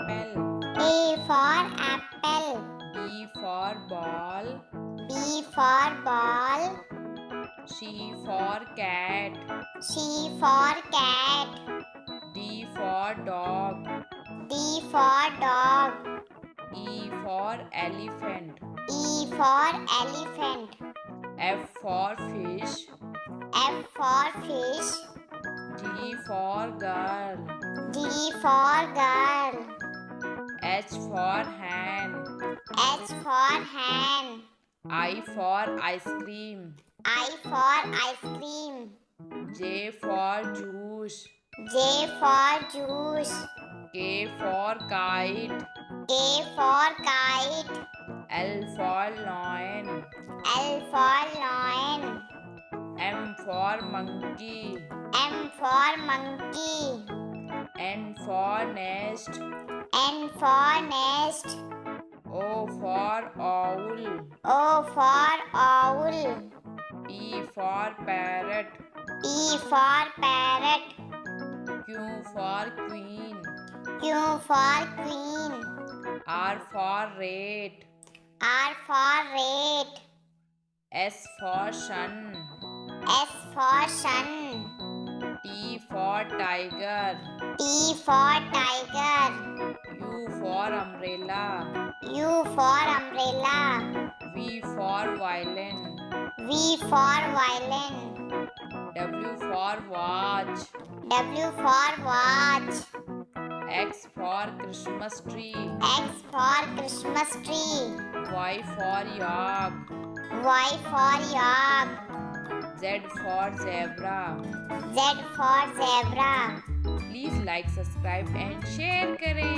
apple. A for apple. B for ball. B for ball. C for cat. C for cat. D for dog. D for dog. E for elephant. E for elephant. F for fish. F for fish. G for girl. G for girl. H for hen. H for hen. I for ice cream. I for ice cream. J for juice. J for juice. K for kite. K for kite. L for lion. L for lion. M for monkey. M for monkey. N for nest. N for nest. O for owl. O for owl. P for parrot. P for parrot. Q for queen. Q for queen. R for rat. R for rat. S for sun. S for sun. T for tiger. T for tiger. U for umbrella. U for umbrella. V for violin. V for violin. W for watch. W for watch. X for Christmas tree. X for Christmas tree. Y for yak. Y for yak. Z for zebra. Z for zebra. Please like, subscribe and share करें.